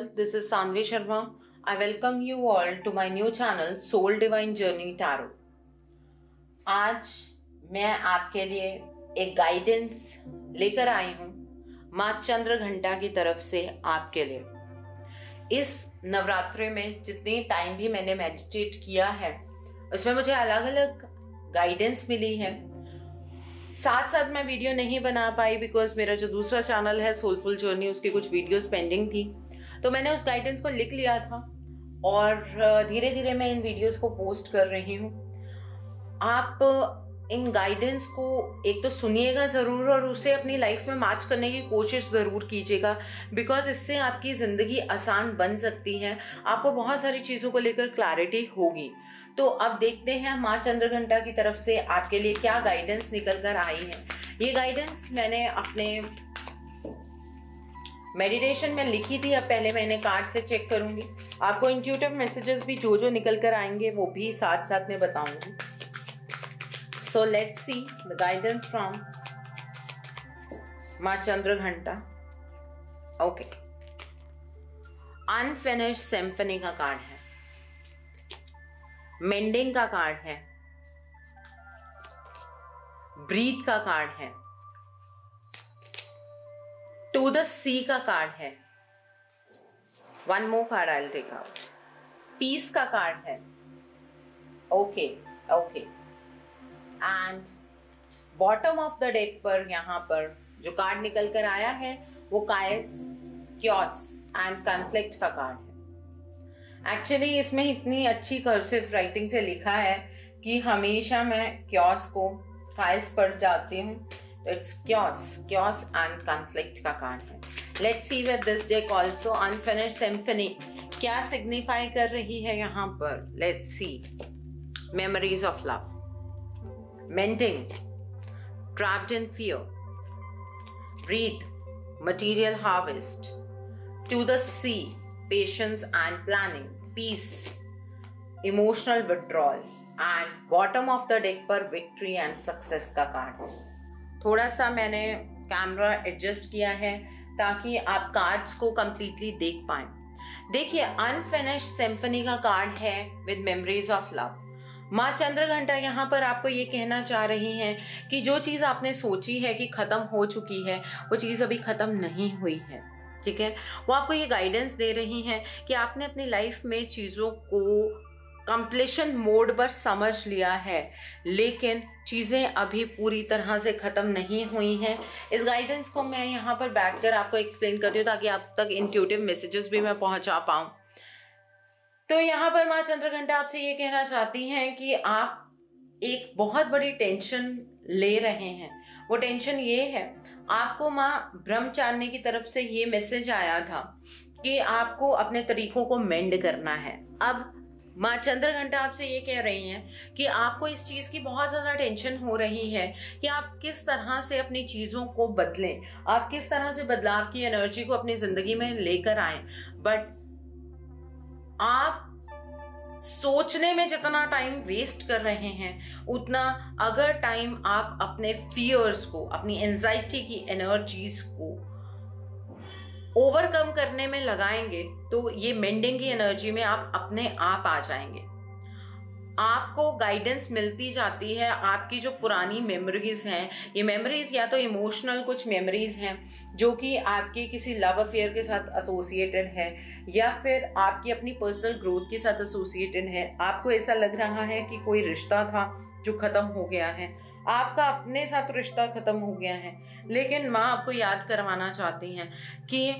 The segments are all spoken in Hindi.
all, this is Sanvi Sharma. I welcome you all to my new channel Soul Divine Journey Tarot. आज मैं आपके लिए एक गाइडेंस लेकर आई हूँ माँ चंद्र घंटा की तरफ से आपके लिए। इस नवरात्रि में जितनी टाइम भी मैंने मेडिटेट किया है उसमें मुझे अलग अलग गाइडेंस मिली है। साथ साथ मैं वीडियो नहीं बना पाई बिकॉज मेरा जो दूसरा चैनल है सोलफुल जर्नी उसकी कुछ वीडियोस पेंडिंग थी, तो मैंने उस गाइडेंस को लिख लिया था और धीरे धीरे मैं इन वीडियोस को पोस्ट कर रही हूँ। आप इन गाइडेंस को एक तो सुनिएगा जरूर और उसे अपनी लाइफ में मैच करने की कोशिश जरूर कीजिएगा बिकॉज इससे आपकी जिंदगी आसान बन सकती है। आपको बहुत सारी चीजों को लेकर क्लैरिटी होगी। तो अब देखते हैं माँ चंद्रघंटा की तरफ से आपके लिए क्या गाइडेंस निकल कर आई है। ये गाइडेंस मैंने अपने मेडिटेशन में लिखी थी, अब पहले मैं इन्हें कार्ड से चेक करूंगी। आपको इंट्यूटिव मैसेजेस भी जो निकल कर आएंगे वो भी साथ साथ में बताऊंगी। So let's see the guidance from माँ चंद्रघंटा। ओके, अनफिनिश्ड सिम्फनी का कार्ड है, मेंडिंग का कार्ड है, ब्रीथ का कार्ड है, टू द सी का कार्ड है, one more card I will take out, peace का कार्ड है। Okay okay, and bottom of the deck पर यहां पर जो कार्ड निकल कर आया है वो कायस, क्योस एंड कॉन्फ्लिक्ट का कार्ड है। एक्चुअली इसमें इतनी अच्छी कर्सिव राइटिंग से लिखा है कि हमेशा मैं क्योस को कायस पढ़ जाती हूँ, तो इट्स क्योस एंड कॉन्फ्लिक्ट का कार्ड है। Let's see with this deck also unfinished symphony क्या सिग्निफाई कर रही है यहाँ पर। Let's see, memories of love, mending, trapped in fear, breath, material harvest, to the sea, patience and planning, peace, emotional withdrawal, and bottom of the deck पर victory and success का कार्ड है। थोड़ा सा मैंने कैमरा एडजस्ट किया है ताकि आप कार्ड्स को कंप्लीटली देख पाएं। देखिए, अनफिनिश्ड सिम्फनी का कार्ड है विद मेमोरीज ऑफ लव। माँ चंद्रघंटा यहाँ पर आपको ये कहना चाह रही हैं कि जो चीज आपने सोची है कि खत्म हो चुकी है वो चीज अभी खत्म नहीं हुई है। ठीक है, वो आपको ये गाइडेंस दे रही हैं कि आपने अपनी लाइफ में चीज़ों को कंप्लीशन मोड पर समझ लिया है लेकिन चीज़ें अभी पूरी तरह से ख़त्म नहीं हुई हैं। इस गाइडेंस को मैं यहाँ पर बैठकर आपको एक्सप्लेन करती हूँ ताकि आप तक इंट्यूटिव मैसेजेस भी मैं पहुँचा पाऊँ। तो यहाँ पर माँ चंद्रघंटा आपसे ये कहना चाहती हैं कि आप एक बहुत बड़ी टेंशन ले रहे हैं। वो टेंशन ये है, आपको माँ ब्रह्मचारिणी की तरफ से ये मैसेज आया था कि आपको अपने तरीकों को मेंड करना है। अब माँ चंद्रघंटा आपसे ये कह रही हैं कि आपको इस चीज की बहुत ज्यादा टेंशन हो रही है कि आप किस तरह से अपनी चीजों को बदलें, आप किस तरह से बदलाव की एनर्जी को अपनी जिंदगी में लेकर आए। बट आप सोचने में जितना टाइम वेस्ट कर रहे हैं उतना अगर टाइम आप अपने फियर्स को, अपनी एंजाइटी की एनर्जीज को ओवरकम करने में लगाएंगे तो ये मेंडिंग की एनर्जी में आप अपने आप आ जाएंगे। आपको गाइडेंस मिलती जाती है। आपकी जो पुरानी मेमोरीज हैं, ये मेमोरीज या तो इमोशनल कुछ मेमोरीज हैं जो कि आपके किसी लव अफेयर के साथ एसोसिएटेड है या फिर आपकी अपनी पर्सनल ग्रोथ के साथ एसोसिएटेड है। आपको ऐसा लग रहा है कि कोई रिश्ता था जो खत्म हो गया है, आपका अपने साथ रिश्ता खत्म हो गया है, लेकिन माँ आपको याद करवाना चाहती हैं कि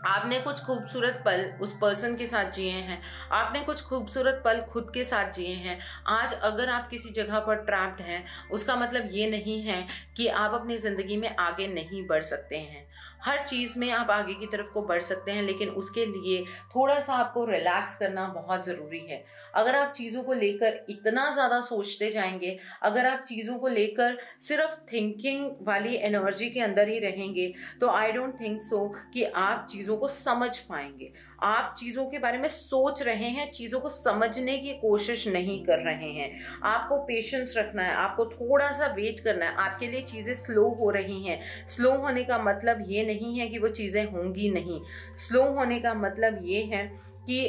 आपने कुछ खूबसूरत पल उस पर्सन के साथ जिए हैं, आपने कुछ खूबसूरत पल खुद के साथ जिए हैं। आज अगर आप किसी जगह पर ट्रैप्ड हैं उसका मतलब ये नहीं है कि आप अपनी जिंदगी में आगे नहीं बढ़ सकते हैं। हर चीज में आप आगे की तरफ को बढ़ सकते हैं, लेकिन उसके लिए थोड़ा सा आपको रिलैक्स करना बहुत जरूरी है। अगर आप चीजों को लेकर इतना ज्यादा सोचते जाएंगे, अगर आप चीजों को लेकर सिर्फ थिंकिंग वाली एनर्जी के अंदर ही रहेंगे तो आई डोंट थिंक सो कि आप चीजों को समझ पाएंगे। आप चीजों के बारे में सोच रहे हैं, चीजों को समझने की कोशिश नहीं कर रहे हैं। आपको पेशेंस रखना है, आपको थोड़ा सा वेट करना है। आपके लिए चीजें स्लो हो रही हैं। स्लो होने का मतलब ये नहीं है कि वो चीजें होंगी नहीं। स्लो होने का मतलब ये है कि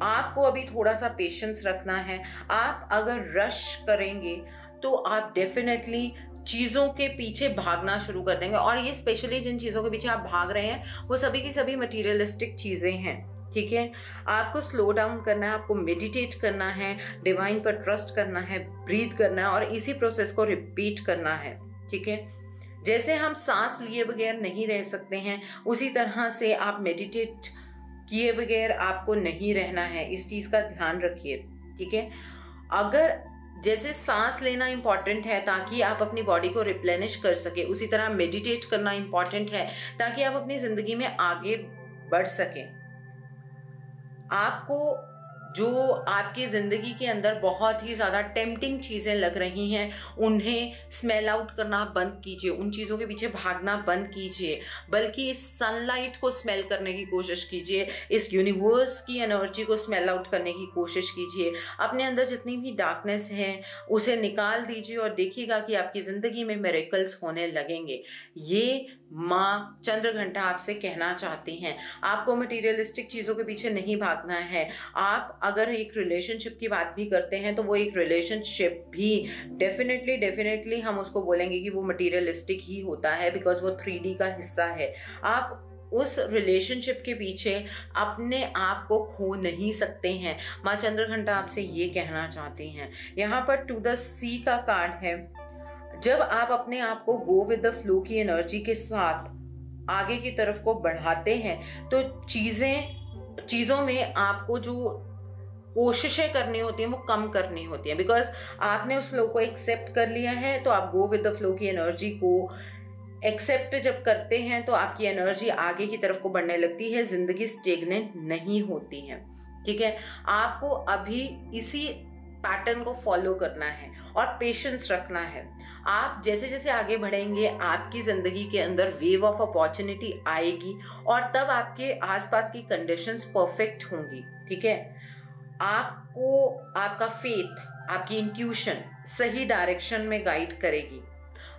आपको अभी थोड़ा सा पेशेंस रखना है। आप अगर रश करेंगे तो आप डेफिनेटली चीजों के पीछे भागना शुरू कर देंगे, और ये स्पेशली जिन चीजों के पीछे आप भाग रहे हैं वो सभी की सभी मटेरियलिस्टिक चीजें हैं। ठीक है, आपको स्लो डाउन करना है, आपको मेडिटेट करना है, डिवाइन पर ट्रस्ट करना है, ब्रीथ करना है और इसी प्रोसेस को रिपीट करना है। ठीक है, जैसे हम सांस लिए बगैर नहीं रह सकते हैं, उसी तरह से आप मेडिटेट किए बगैर आपको नहीं रहना है। इस चीज का ध्यान रखिए। ठीक है, अगर जैसे सांस लेना इंपॉर्टेंट है ताकि आप अपनी बॉडी को रिप्लेनिश कर सके, उसी तरह मेडिटेट करना इंपॉर्टेंट है ताकि आप अपनी जिंदगी में आगे बढ़ सकें। आपको जो आपकी जिंदगी के अंदर बहुत ही ज्यादा टेम्पटिंग चीजें लग रही हैं, उन्हें स्मेल आउट करना बंद कीजिए, उन चीजों के पीछे भागना बंद कीजिए, बल्कि इस सनलाइट को स्मेल करने की कोशिश कीजिए, इस यूनिवर्स की एनर्जी को स्मेल आउट करने की कोशिश कीजिए। अपने अंदर जितनी भी डार्कनेस है उसे निकाल दीजिए और देखिएगा कि आपकी जिंदगी में मिरेकल्स होने लगेंगे। ये माँ चंद्रघंटा आपसे कहना चाहती हैं। आपको मटेरियलिस्टिक चीजों के पीछे नहीं भागना है। आप अगर एक रिलेशनशिप की बात भी करते हैं तो वो एक रिलेशनशिप भी डेफिनेटली हम उसको बोलेंगे कि वो मटेरियलिस्टिक ही होता है, बिकॉज वो 3D का हिस्सा है। आप उस रिलेशनशिप के पीछे अपने आप को खो नहीं सकते हैं। माँ चंद्रघंटा आपसे ये कहना चाहती हैं। यहाँ पर टू द सी का कार्ड है। जब आप अपने आप को गो विद द फ्लो की एनर्जी के साथ आगे की तरफ को बढ़ाते हैं तो चीजों में आपको जो कोशिशें करनी होती हैं वो कम करनी होती हैं, बिकॉज आपने उस फ्लो को एक्सेप्ट कर लिया है। तो आप गो विद द फ्लो की एनर्जी को एक्सेप्ट जब करते हैं तो आपकी एनर्जी आगे की तरफ को बढ़ने लगती है, जिंदगी स्टेगनेंट नहीं होती है। ठीक है, आपको अभी इसी पैटर्न को फॉलो करना है और पेशेंस रखना है। आप जैसे जैसे आगे बढ़ेंगे आपकी जिंदगी के अंदर वेव ऑफ अपॉर्चुनिटी आएगी और तब आपके आसपास की कंडीशंस परफेक्ट होंगी। ठीक है, आपको आपका फेथ, आपकी इंट्यूशन सही डायरेक्शन में गाइड करेगी।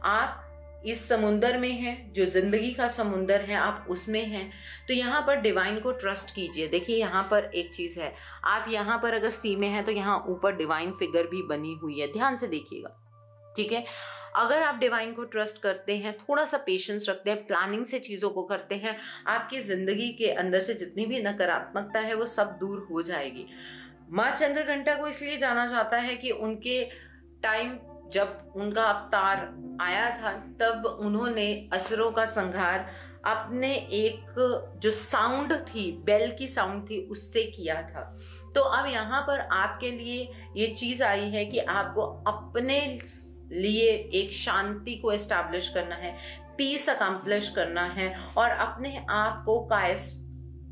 आप इस समुंदर में हैं, जो जिंदगी का समुंदर है, आप उसमें हैं। तो यहाँ पर डिवाइन को ट्रस्ट कीजिए। देखिए यहाँ पर एक चीज है, आप यहाँ पर अगर सी में हैं तो यहाँ ऊपर डिवाइन फिगर भी बनी हुई है, ध्यान से देखिएगा। ठीक है, अगर आप डिवाइन को ट्रस्ट करते हैं, थोड़ा सा पेशेंस रखते हैं, प्लानिंग से चीजों को करते हैं, आपकी जिंदगी के अंदर से जितनी भी नकारात्मकता है वो सब दूर हो जाएगी। माँ चंद्रघंटा को इसलिए जाना जाता है कि उनके टाइम जब उनका अवतार आया था तब उन्होंने असुरों का संहार अपने एक जो साउंड थी, बेल की साउंड थी, उससे किया था। तो अब यहाँ पर आपके लिए ये चीज आई है कि आपको अपने लिए एक शांति को एस्टैब्लिश करना है, पीस अकम्प्लिश करना है और अपने आप को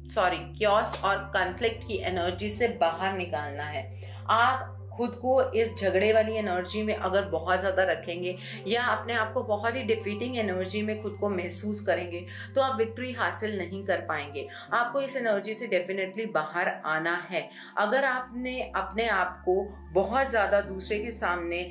क्योस और कॉन्फ्लिक्ट की एनर्जी से बाहर निकालना है। आप खुद को इस झगड़े वाली एनर्जी में अगर बहुत ज्यादा रखेंगे या अपने आप को बहुत ही डिफीटिंग एनर्जी में खुद को महसूस करेंगे तो आप विक्ट्री हासिल नहीं कर पाएंगे। आपको इस एनर्जी से डेफिनेटली बाहर आना है। अगर आपने अपने आप को बहुत ज्यादा दूसरे के सामने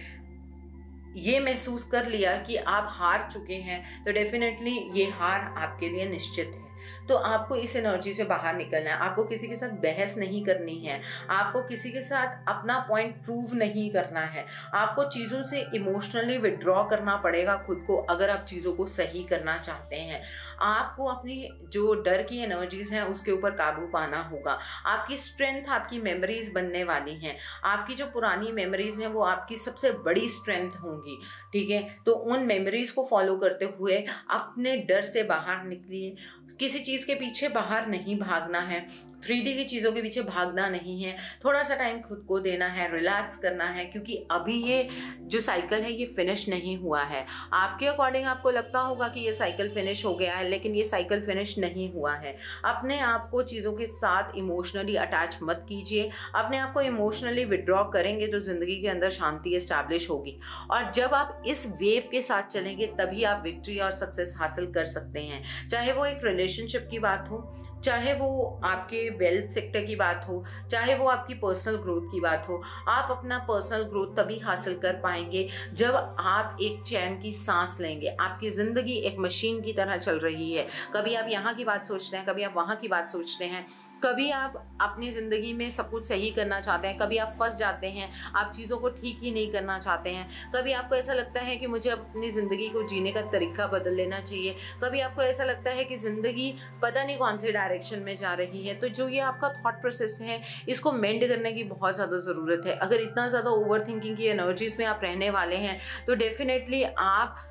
ये महसूस कर लिया कि आप हार चुके हैं तो डेफिनेटली ये हार आपके लिए निश्चित है। तो आपको इस एनर्जी से बाहर निकलना है। आपको किसी के साथ बहस नहीं करनी है, आपको किसी के साथ अपना पॉइंट प्रूव नहीं करना है। आपको चीजों से इमोशनली विड्रॉ करना पड़ेगा खुद को अगर आप चीजों को सही करना चाहते हैं। आपको अपनी जो डर की एनर्जीज हैं उसके ऊपर काबू पाना होगा। आपकी स्ट्रेंथ आपकी मेमोरीज बनने वाली हैं। आपकी जो पुरानी मेमोरीज हैं वो आपकी सबसे बड़ी स्ट्रेंथ होंगी। ठीक है, तो उन मेमोरीज को फॉलो करते हुए अपने डर से बाहर निकलिए। किसी चीज के पीछे बाहर नहीं भागना है, 3D की चीजों के पीछे भागना नहीं है। थोड़ा सा टाइम खुद को देना है, रिलैक्स करना है, क्योंकि अभी ये जो साइकिल है ये फिनिश नहीं हुआ है। आपके अकॉर्डिंग आपको लगता होगा कि ये साइकिल फिनिश हो गया है, लेकिन ये साइकिल फिनिश नहीं हुआ है। अपने आप को चीजों के साथ इमोशनली अटैच मत कीजिए। अपने आप को इमोशनली विड्रॉ करेंगे तो जिंदगी के अंदर शांति एस्टैब्लिश होगी और जब आप इस वेव के साथ चलेंगे तभी आप विक्ट्री और सक्सेस हासिल कर सकते हैं। चाहे वो एक रिलेशनशिप की बात हो, चाहे वो आपके वेल्थ सेक्टर की बात हो, चाहे वो आपकी पर्सनल ग्रोथ की बात हो। आप अपना पर्सनल ग्रोथ तभी हासिल कर पाएंगे जब आप एक चैन की सांस लेंगे। आपकी जिंदगी एक मशीन की तरह चल रही है, कभी आप यहाँ की बात सोचते हैं, कभी आप वहाँ की बात सोचते हैं, कभी आप अपनी जिंदगी में सब कुछ सही करना चाहते हैं, कभी आप फंस जाते हैं, आप चीज़ों को ठीक ही नहीं करना चाहते हैं, कभी आपको ऐसा लगता है कि मुझे अपनी ज़िंदगी को जीने का तरीका बदल लेना चाहिए, कभी आपको ऐसा लगता है कि ज़िंदगी पता नहीं कौन सी डायरेक्शन में जा रही है। तो जो ये आपका थॉट प्रोसेस है, इसको मेंड करने की बहुत ज़्यादा ज़रूरत है। अगर इतना ज़्यादा ओवर थिंकिंग की एनर्जीज में आप रहने वाले हैं तो डेफिनेटली आप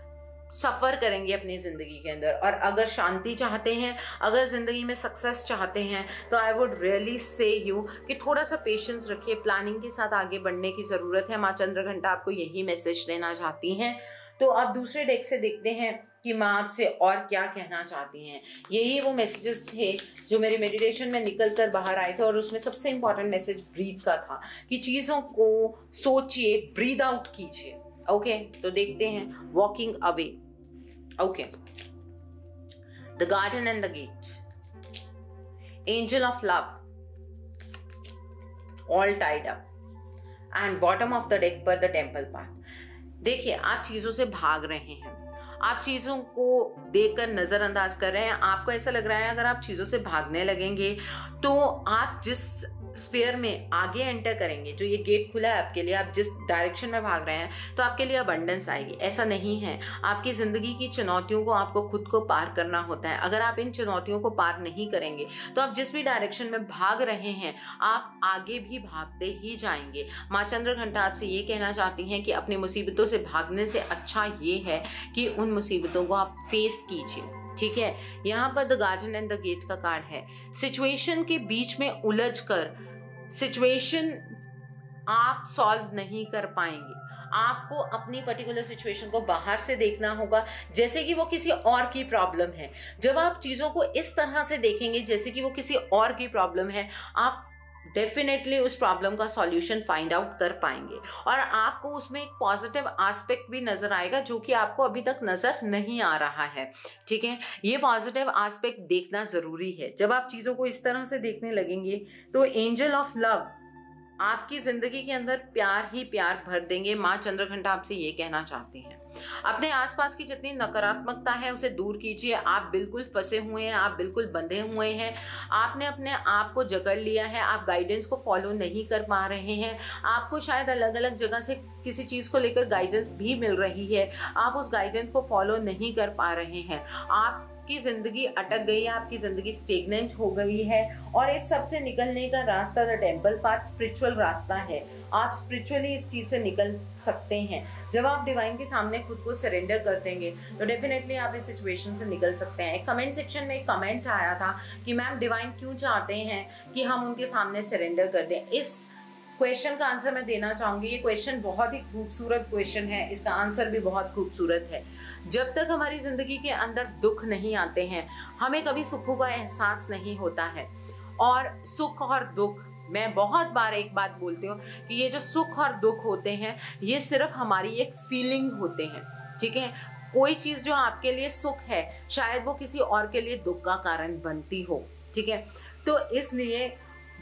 सफर करेंगे अपनी जिंदगी के अंदर। और अगर शांति चाहते हैं, अगर जिंदगी में सक्सेस चाहते हैं, तो I would really say you कि थोड़ा सा पेशेंस रखिए, प्लानिंग के साथ आगे बढ़ने की जरूरत है। माँ चंद्रघंटा आपको यही मैसेज देना चाहती हैं। तो अब दूसरे डेक से देखते हैं कि माँ आपसे और क्या कहना चाहती हैं। यही वो मैसेजेस थे जो मेरे मेडिटेशन में निकल कर बाहर आए थे, और उसमें सबसे इंपॉर्टेंट मैसेज ब्रीथ का था कि चीजों को सोचिए, ब्रीद आउट कीजिए। ओके, तो देखते हैं walking away. Okay, the garden and the gate, angel of love, all tied up, and bottom of the deck पर द टेम्पल पाथ। देखिए, आप चीजों से भाग रहे हैं, आप चीजों को देखकर नजरअंदाज कर रहे हैं। आपको ऐसा लग रहा है अगर आप चीजों से भागने लगेंगे तो आप जिस स्फीयर में आगे एंटर करेंगे, जो ये गेट खुला है आपके लिए, आप जिस डायरेक्शन में भाग रहे हैं, तो आपके लिए अबंडेंस आएगी। ऐसा नहीं है। आपकी जिंदगी की चुनौतियों को आपको खुद को पार करना होता है। अगर आप इन चुनौतियों को पार नहीं करेंगे तो आप जिस भी डायरेक्शन में भाग रहे हैं, आप आगे भी भागते ही जाएंगे। माँ चंद्रघंटा आपसे ये कहना चाहती हैं कि अपनी मुसीबतों से भागने से अच्छा ये है कि उन मुसीबतों को आप फेस कीजिए। ठीक है, यहाँ पर the garden and the gate का कार्ड है। सिचुएशन के बीच में उलझ कर सिचुएशन आप सॉल्व नहीं कर पाएंगे। आपको अपनी पर्टिकुलर सिचुएशन को बाहर से देखना होगा जैसे कि वो किसी और की प्रॉब्लम है। जब आप चीजों को इस तरह से देखेंगे जैसे कि वो किसी और की प्रॉब्लम है, आप डेफिनेटली उस प्रॉब्लम का सॉल्यूशन फाइंड आउट कर पाएंगे, और आपको उसमें एक पॉजिटिव एस्पेक्ट भी नजर आएगा जो कि आपको अभी तक नजर नहीं आ रहा है। ठीक है, ये पॉजिटिव एस्पेक्ट देखना जरूरी है। जब आप चीजों को इस तरह से देखने लगेंगे तो एंजल ऑफ लव आपकी जिंदगी के अंदर प्यार ही प्यार भर देंगे। माँ चंद्रघंटा आपसे ये कहना चाहती हैं, अपने आसपास की जितनी नकारात्मकता है उसे दूर कीजिए। आप बिल्कुल फंसे हुए हैं, आप बिल्कुल बंधे हुए हैं, आपने अपने आप को जकड़ लिया है, आप गाइडेंस को फॉलो नहीं कर पा रहे हैं। आपको शायद अलग अलग जगह से किसी चीज को लेकर गाइडेंस भी मिल रही है, आप उस गाइडेंस को फॉलो नहीं कर पा रहे हैं। आपकी जिंदगी अटक गई है, आपकी जिंदगी स्टेगनेंट हो गई है, और इस सब से निकलने का रास्ता द टेम्पल पाथ स्पिरिचुअल रास्ता है। आप स्पिरिचुअली इस चीज से निकल सकते हैं। जब आप डिवाइन के सामने खुद को सरेंडर कर देंगे तो डेफिनेटली आप इस सिचुएशन से निकल सकते हैं। एक कमेंट सेक्शन में एक कमेंट आया था कि मैम डिवाइन क्यों चाहते हैं कि हम उनके सामने सरेंडर कर दें। इस क्वेश्चन का आंसर मैं देना चाहूंगी। ये क्वेश्चन बहुत ही खूबसूरत क्वेश्चन है, इसका आंसर भी बहुत खूबसूरत है। जब तक हमारी जिंदगी के अंदर दुख नहीं आते हैं, हमें कभी सुखों का एहसास नहीं होता है। और सुख और दुख, मैं बहुत बार एक बात बोलती हूँ कि ये जो सुख और दुख होते हैं ये सिर्फ हमारी एक फीलिंग होते हैं। ठीक है, कोई चीज जो आपके लिए सुख है शायद वो किसी और के लिए दुख का कारण बनती हो। ठीक है, तो इसलिए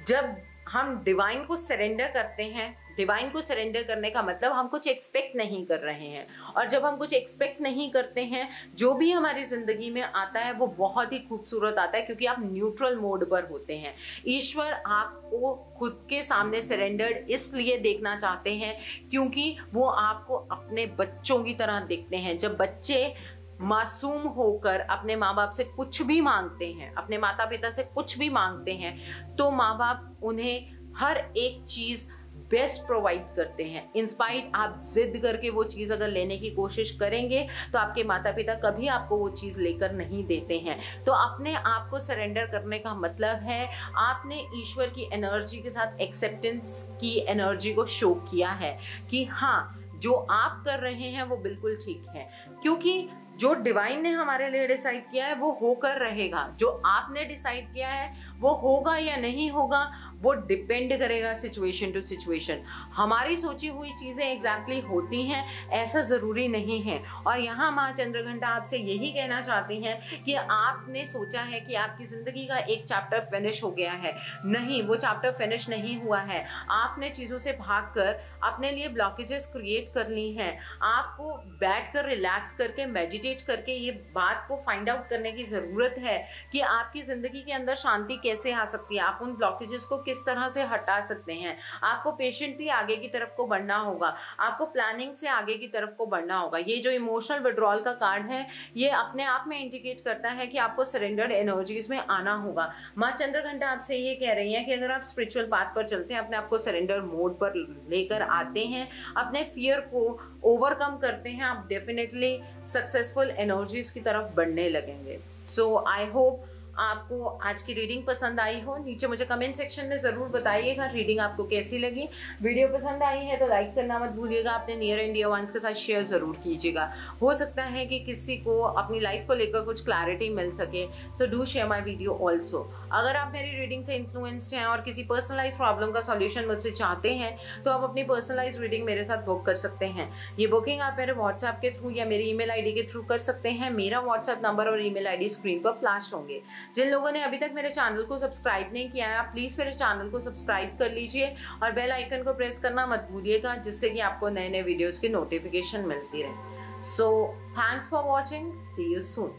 जब हम डिवाइन को सरेंडर करते हैं, डिवाइन को सरेंडर करने का मतलब हम कुछ एक्सपेक्ट नहीं कर रहे हैं, और जब हम कुछ एक्सपेक्ट नहीं करते हैं, जो भी हमारी जिंदगी में आता है वो बहुत ही खूबसूरत आता है, क्योंकि आप न्यूट्रल मोड पर होते हैं। ईश्वर आपको खुद के सामने सरेंडर्ड इसलिए देखना चाहते हैं क्योंकि वो आपको अपने बच्चों की तरह देखते हैं। जब बच्चे मासूम होकर अपने माँ बाप से कुछ भी मांगते हैं, अपने माता पिता से कुछ भी मांगते हैं, तो माँ बाप उन्हें हर एक चीज बेस्ट प्रोवाइड करते हैं। इंस्पाइट आप जिद करके वो चीज अगर लेने की कोशिश करेंगे तो आपके माता पिता कभी आपको वो चीज लेकर नहीं देते हैं। तो अपने आप को सरेंडर करने का मतलब है आपने ईश्वर की एनर्जी के साथ एक्सेप्टेंस की एनर्जी को शो किया है कि हाँ, जो आप कर रहे हैं वो बिल्कुल ठीक है, क्योंकि जो डिवाइन ने हमारे लिए डिसाइड किया है वो होकर रहेगा। जो आपने डिसाइड किया है वो होगा या नहीं होगा वो डिपेंड करेगा सिचुएशन टू सिचुएशन। हमारी सोची हुई चीजें एग्जैक्टली होती हैं ऐसा जरूरी नहीं है। और यहाँ माँ चंद्रघंटा आपसे यही कहना चाहती हैं कि आपने सोचा है कि आपकी जिंदगी का एक चैप्टर फिनिश हो गया है, नहीं, वो चैप्टर फिनिश नहीं हुआ है। आपने चीजों से भागकर अपने लिए ब्लॉकेजेस क्रिएट कर ली हैं। आपको बैठकर रिलैक्स करके मेडिटेट करके ये बात को फाइंड आउट करने की जरूरत है कि आपकी जिंदगी के अंदर शांति कैसे आ सकती है, आप उन ब्लॉकेजेस को किस तरह से हटा सकते हैं। आपको पेशेंटली आगे की तरफ को बढ़ना होगा, आपको प्लानिंग से आगे की तरफ को बढ़ना होगा। ये जो इमोशनल विड्रॉल का कार्ड है ये अपने आप में इंडिकेट करता है कि आपको सरेंडर्ड एनर्जीज में आना होगा। माँ चंद्रघंटा आपसे ये कह रही है कि अगर आप स्पिरिचुअल पाथ पर चलते हैं, अपने आप को सरेंडर मोड पर लेकर आते हैं, अपने फियर को ओवरकम करते हैं, आप डेफिनेटली सक्सेसफुल एनर्जीज की तरफ बढ़ने लगेंगे। सो आई होप आपको आज की रीडिंग पसंद आई हो। नीचे मुझे कमेंट सेक्शन में जरूर बताइएगा रीडिंग आपको कैसी लगी। वीडियो पसंद आई है तो लाइक करना मत भूलिएगा, अपने नियर एंड डियर वंस के साथ शेयर जरूर कीजिएगा। हो सकता है कि किसी को अपनी लाइफ को लेकर कुछ क्लैरिटी मिल सके, so do share my video also. अगर आप मेरी रीडिंग से इन्फ्लुएंस्ड हैं और किसी पर्सनलाइज प्रॉब्लम का सॉल्यूशन मुझसे चाहते हैं तो आप अपनी पर्सनलाइज रीडिंग मेरे साथ बुक कर सकते हैं। ये बुकिंग आप मेरे व्हाट्सएप के थ्रू या मेरी ईमेल आईडी के थ्रू कर सकते हैं। मेरा व्हाट्सएप नंबर और ईमेल आईडी स्क्रीन पर फ्लैश होंगे। जिन लोगों ने अभी तक मेरे चैनल को सब्सक्राइब नहीं किया है, आप प्लीज मेरे चैनल को सब्सक्राइब कर लीजिए और बेल आइकन को प्रेस करना मत भूलिएगा, जिससे कि आपको नए नए वीडियोस की नोटिफिकेशन मिलती रहे। So thanks for watching, see you soon.